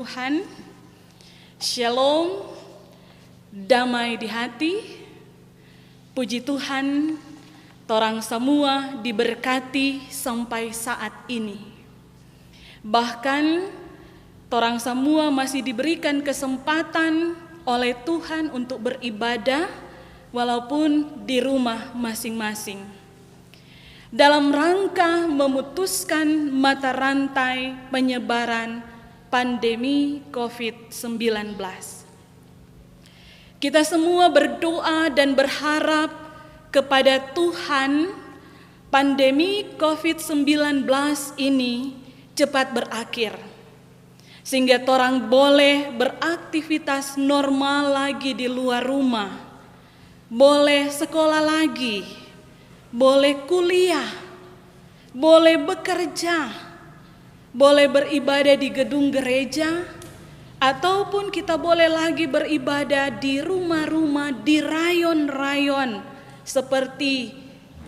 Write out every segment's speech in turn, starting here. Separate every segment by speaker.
Speaker 1: Tuhan, Shalom, damai di hati. Puji Tuhan, torang semua diberkati sampai saat ini. Bahkan, torang semua masih diberikan kesempatan oleh Tuhan untuk beribadah walaupun di rumah masing-masing. Dalam rangka memutuskan mata rantai penyebaran pandemi COVID-19. Kita semua berdoa dan berharap kepada Tuhan pandemi COVID-19 ini cepat berakhir, sehingga orang boleh beraktivitas normal lagi di luar rumah, boleh sekolah lagi, boleh kuliah, boleh bekerja, boleh beribadah di gedung gereja, ataupun kita boleh lagi beribadah di rumah-rumah, di rayon-rayon seperti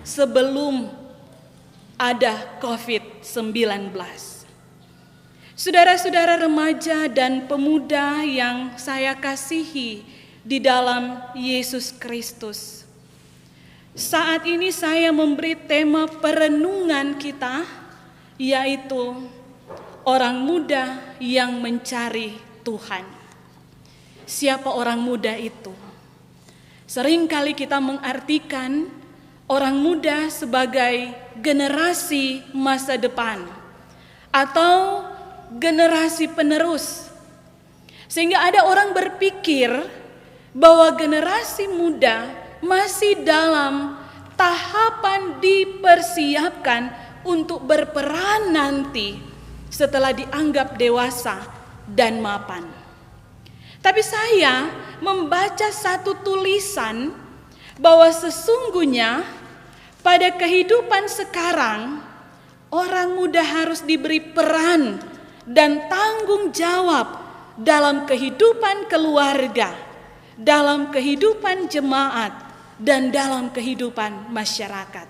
Speaker 1: sebelum ada COVID-19. Saudara-saudara remaja dan pemuda yang saya kasihi di dalam Yesus Kristus, saat ini saya memberi tema perenungan kita, yaitu orang muda yang mencari Tuhan. Siapa orang muda itu? Seringkali kita mengartikan orang muda sebagai generasi masa depan atau generasi penerus. Sehingga ada orang berpikir bahwa generasi muda masih dalam tahapan dipersiapkan untuk berperan nanti setelah dianggap dewasa dan mapan. Tapi saya membaca satu tulisan bahwa sesungguhnya pada kehidupan sekarang orang muda harus diberi peran dan tanggung jawab dalam kehidupan keluarga, dalam kehidupan jemaat, dan dalam kehidupan masyarakat.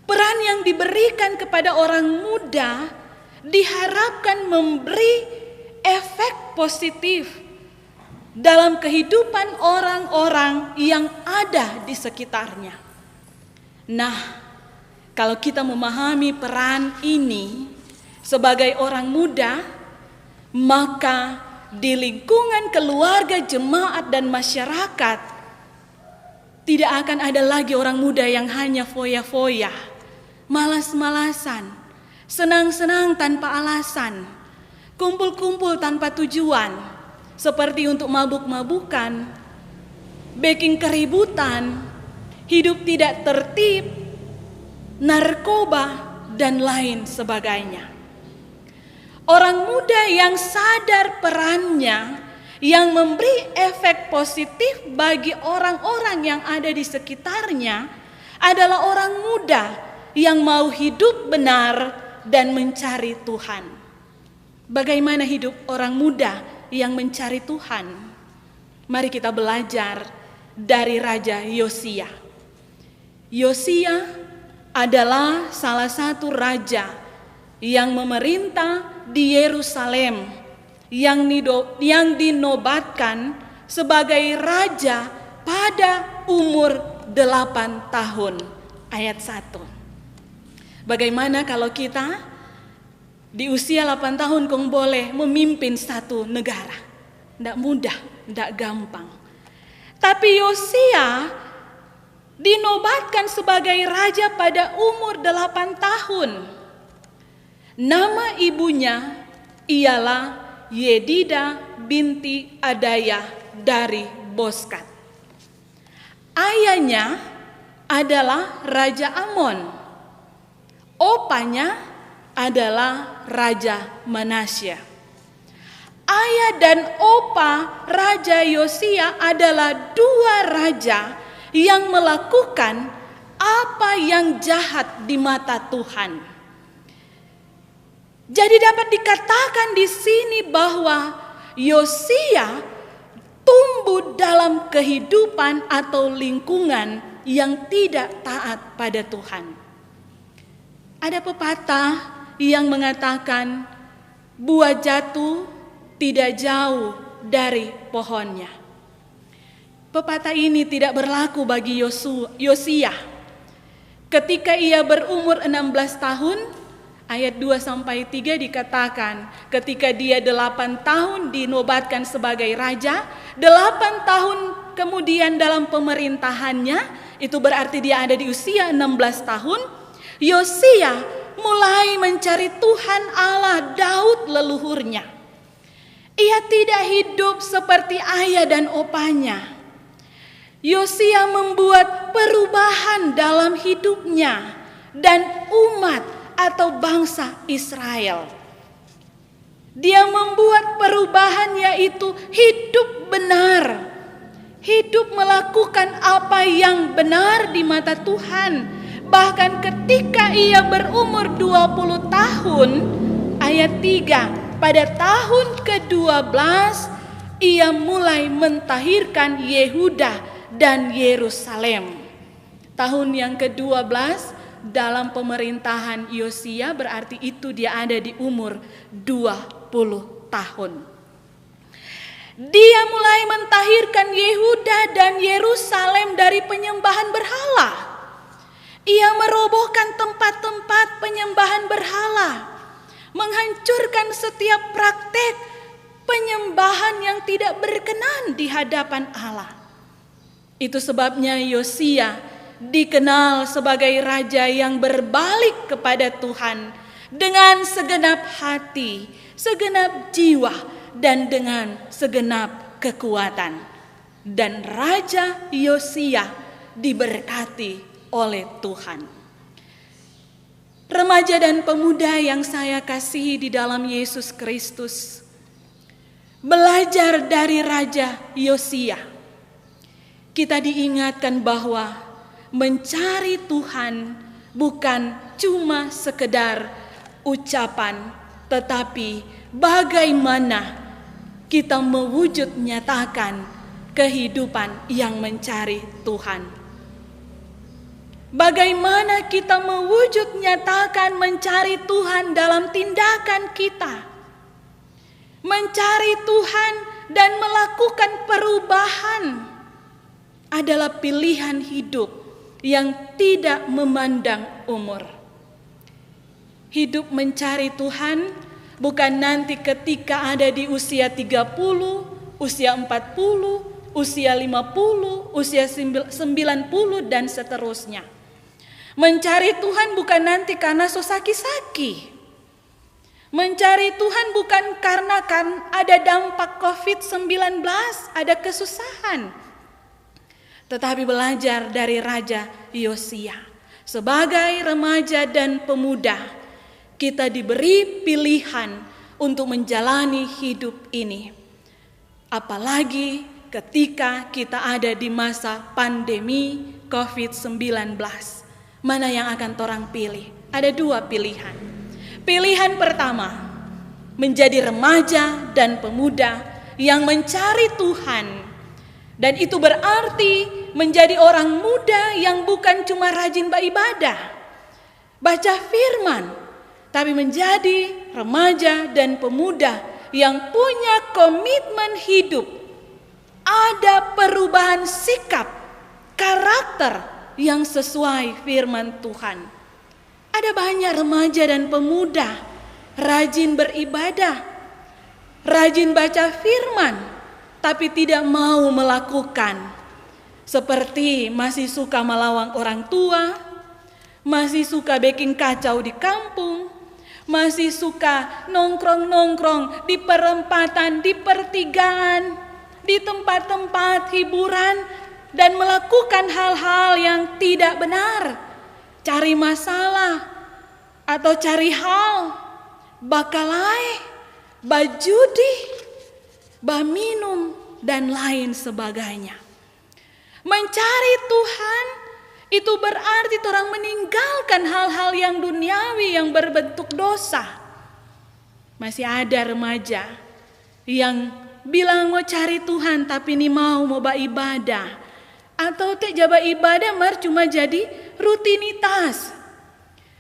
Speaker 1: Peran yang diberikan kepada orang muda diharapkan memberi efek positif dalam kehidupan orang-orang yang ada di sekitarnya. Nah, kalau kita memahami peran ini sebagai orang muda, maka di lingkungan keluarga, jemaat, dan masyarakat tidak akan ada lagi orang muda yang hanya foya-foya, malas-malasan, senang-senang tanpa alasan, kumpul-kumpul tanpa tujuan, seperti untuk mabuk-mabukan, bikin keributan, hidup tidak tertib, narkoba, dan lain sebagainya. Orang muda yang sadar perannya, yang memberi efek positif bagi orang-orang yang ada di sekitarnya, adalah orang muda yang mau hidup benar dan mencari Tuhan. Bagaimana hidup orang muda yang mencari Tuhan? Mari kita belajar dari Raja Yosia. Yosia adalah salah satu raja yang memerintah di Yerusalem, yang dinobatkan sebagai raja pada umur 8 tahun. Ayat 1. Bagaimana kalau kita di usia 8 tahun kong boleh memimpin satu negara? Tidak mudah, tidak gampang. Tapi Yosia dinobatkan sebagai raja pada umur 8 tahun. Nama ibunya ialah Yedida binti Adaya dari Boskat. Ayahnya adalah Raja Amon. Opanya adalah Raja Manasya. Ayah dan opa Raja Yosia adalah dua raja yang melakukan apa yang jahat di mata Tuhan. Jadi dapat dikatakan di sini bahwa Yosia tumbuh dalam kehidupan atau lingkungan yang tidak taat pada Tuhan. Ada pepatah yang mengatakan buah jatuh tidak jauh dari pohonnya. Pepatah ini tidak berlaku bagi Yosia. Ketika ia berumur 16 tahun, ayat 2-3 dikatakan, ketika dia 8 tahun dinobatkan sebagai raja, 8 tahun kemudian dalam pemerintahannya, itu berarti dia ada di usia 16 tahun, Yosia mulai mencari Tuhan Allah Daud leluhurnya. Ia tidak hidup seperti ayah dan opanya. Yosia membuat perubahan dalam hidupnya dan umat atau bangsa Israel. Dia membuat perubahan, yaitu hidup benar, hidup melakukan apa yang benar di mata Tuhan. Bahkan ketika ia berumur 20 tahun, ayat 3, pada tahun ke-12 ia mulai mentahirkan Yehuda dan Yerusalem. Tahun yang ke-12 dalam pemerintahan Yosia, berarti itu dia ada di umur 20 tahun. Dia mulai mentahirkan Yehuda dan Yerusalem dari penyembahan berhala. Ia merobohkan tempat-tempat penyembahan berhala, menghancurkan setiap praktek penyembahan yang tidak berkenan di hadapan Allah. Itu sebabnya Yosia dikenal sebagai raja yang berbalik kepada Tuhan dengan segenap hati, segenap jiwa, dan dengan segenap kekuatan. Dan Raja Yosia diberkati oleh Tuhan. Remaja dan pemuda yang saya kasihi di dalam Yesus Kristus, belajar dari Raja Yosia. Kita diingatkan bahwa mencari Tuhan bukan cuma sekedar ucapan, tetapi bagaimana kita mewujud nyatakan kehidupan yang mencari Tuhan. Bagaimana kita mewujud nyatakan mencari Tuhan dalam tindakan kita. Mencari Tuhan dan melakukan perubahan adalah pilihan hidup yang tidak memandang umur. Hidup mencari Tuhan bukan nanti ketika ada di usia 30, usia 40, usia 50, usia 90 dan seterusnya. Mencari Tuhan bukan nanti karena sosaki-saki. Mencari Tuhan bukan karena ada dampak COVID-19, ada kesusahan. Tetapi belajar dari Raja Yosia. Sebagai remaja dan pemuda, kita diberi pilihan untuk menjalani hidup ini. Apalagi ketika kita ada di masa pandemi COVID-19. Mana yang akan torang pilih? Ada dua pilihan. Pilihan pertama, menjadi remaja dan pemuda yang mencari Tuhan. Dan itu berarti menjadi orang muda yang bukan cuma rajin beribadah, baca firman, tapi menjadi remaja dan pemuda yang punya komitmen hidup. Ada perubahan sikap, karakter yang sesuai firman Tuhan. Ada banyak remaja dan pemuda rajin beribadah, rajin baca firman, tapi tidak mau melakukan. Seperti masih suka melawan orang tua, masih suka bikin kacau di kampung, masih suka nongkrong-nongkrong di perempatan, di pertigaan, di tempat-tempat hiburan, dan melakukan hal-hal yang tidak benar. Cari masalah, atau cari hal, bakalai, bajudi, baminum, dan lain sebagainya. Mencari Tuhan itu berarti orang meninggalkan hal-hal yang duniawi yang berbentuk dosa. Masih ada remaja yang bilang mau cari Tuhan tapi ini mau beribadah. Atau jaba ibadah cuma jadi rutinitas.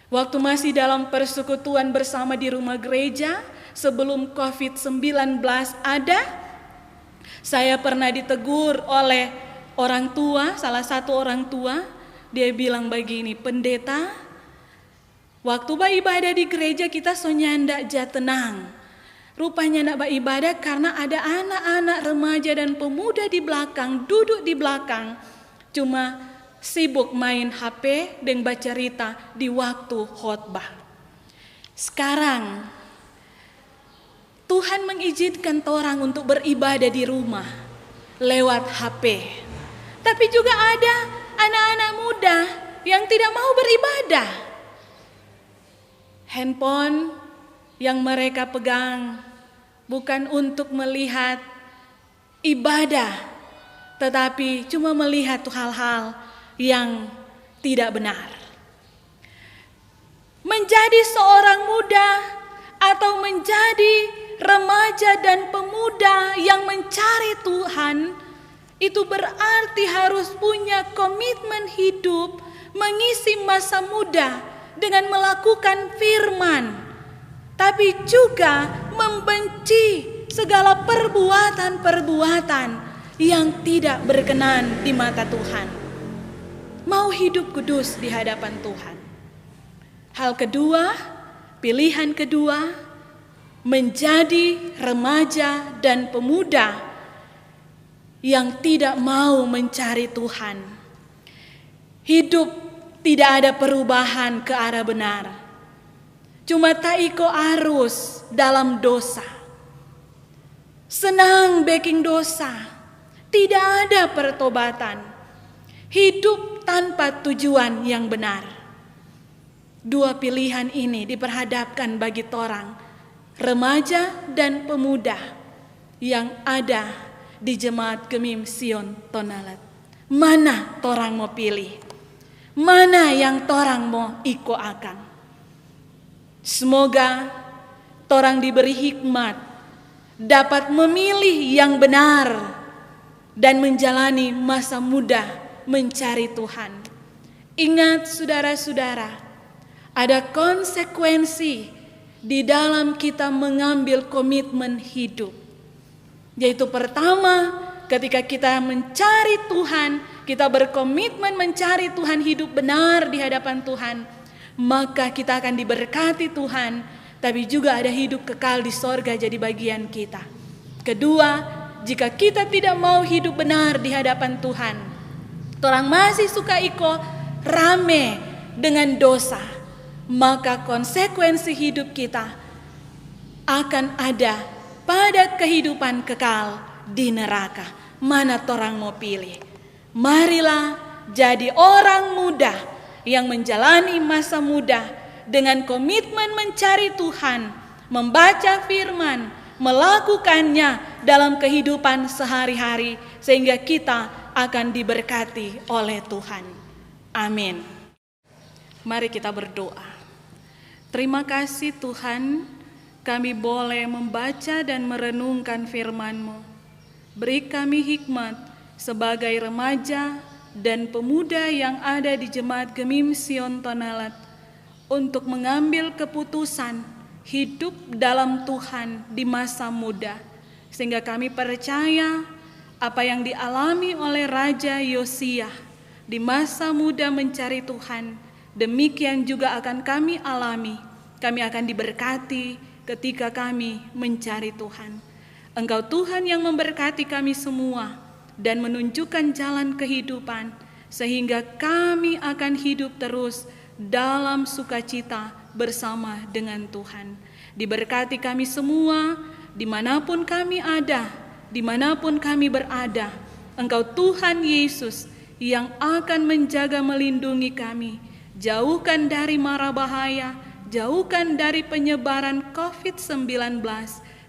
Speaker 1: Waktu masih dalam persekutuan bersama di rumah gereja, sebelum COVID-19 ada, saya pernah ditegur oleh orang tua, salah satu orang tua. Dia bilang begini, pendeta, waktu ibadah di gereja kita soalnya ndak ja tenang. Rupanya ndak ibadah karena ada anak-anak remaja dan pemuda di belakang, duduk di belakang, cuma sibuk main HP dan baca cerita di waktu khotbah. Sekarang Tuhan mengizinkan orang untuk beribadah di rumah lewat HP. Tapi juga ada anak-anak muda yang tidak mau beribadah. Handphone yang mereka pegang bukan untuk melihat ibadah, tetapi cuma melihat hal-hal yang tidak benar. Menjadi seorang muda atau menjadi remaja dan pemuda yang mencari Tuhan, itu berarti harus punya komitmen hidup mengisi masa muda dengan melakukan firman, tapi juga membenci segala perbuatan-perbuatan yang tidak berkenan di mata Tuhan. Mau hidup kudus di hadapan Tuhan. Hal kedua, pilihan kedua, menjadi remaja dan pemuda yang tidak mau mencari Tuhan. Hidup tidak ada perubahan ke arah benar. Cuma taiko arus dalam dosa. Senang baking dosa. Tidak ada pertobatan. Hidup tanpa tujuan yang benar. Dua pilihan ini diperhadapkan bagi orang remaja dan pemuda yang ada di Jemaat Gemim Sion Tonalat. Mana torang mau pilih? Mana yang torang mau iko akan? Semoga torang diberi hikmat, dapat memilih yang benar dan menjalani masa muda mencari Tuhan. Ingat saudara-saudara, ada konsekuensi di dalam kita mengambil komitmen hidup. Yaitu pertama, ketika kita mencari Tuhan, kita berkomitmen mencari Tuhan, hidup benar di hadapan Tuhan, maka kita akan diberkati Tuhan, tapi juga ada hidup kekal di sorga jadi bagian kita. Kedua, jika kita tidak mau hidup benar di hadapan Tuhan, orang masih suka iko rame dengan dosa, maka konsekuensi hidup kita akan ada pada kehidupan kekal di neraka. Mana torang mau pilih? Marilah jadi orang muda yang menjalani masa muda dengan komitmen mencari Tuhan, membaca firman, melakukannya dalam kehidupan sehari-hari, sehingga kita akan diberkati oleh Tuhan. Amin. Mari kita berdoa. Terima kasih Tuhan, kami boleh membaca dan merenungkan firman-Mu. Beri kami hikmat sebagai remaja dan pemuda yang ada di Jemaat Gemim Sion Tonalat untuk mengambil keputusan hidup dalam Tuhan di masa muda. Sehingga kami percaya apa yang dialami oleh Raja Yosia di masa muda mencari Tuhan, demikian juga akan kami alami. Kami akan diberkati ketika kami mencari Tuhan. Engkau Tuhan yang memberkati kami semua dan menunjukkan jalan kehidupan, sehingga kami akan hidup terus dalam sukacita bersama dengan Tuhan. Diberkati kami semua, dimanapun kami ada, dimanapun kami berada. Engkau Tuhan Yesus yang akan menjaga melindungi kami. Jauhkan dari mara bahaya, jauhkan dari penyebaran COVID-19,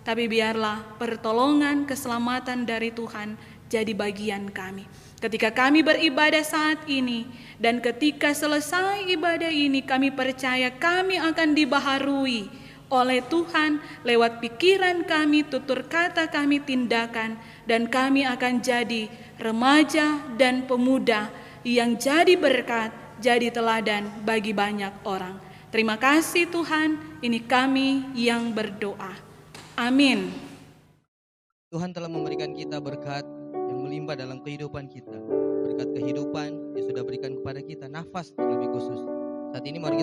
Speaker 1: tapi biarlah pertolongan keselamatan dari Tuhan jadi bagian kami. Ketika kami beribadah saat ini dan ketika selesai ibadah ini, kami percaya kami akan dibaharui oleh Tuhan lewat pikiran kami, tutur kata kami, tindakan, dan kami akan jadi remaja dan pemuda yang jadi berkat, jadi teladan bagi banyak orang. Terima kasih Tuhan, ini kami yang berdoa. Amin.
Speaker 2: Tuhan telah memberikan kita berkat yang melimpah dalam kehidupan kita. Berkat kehidupan yang sudah berikan kepada kita nafas terlebih khusus. Saat ini mari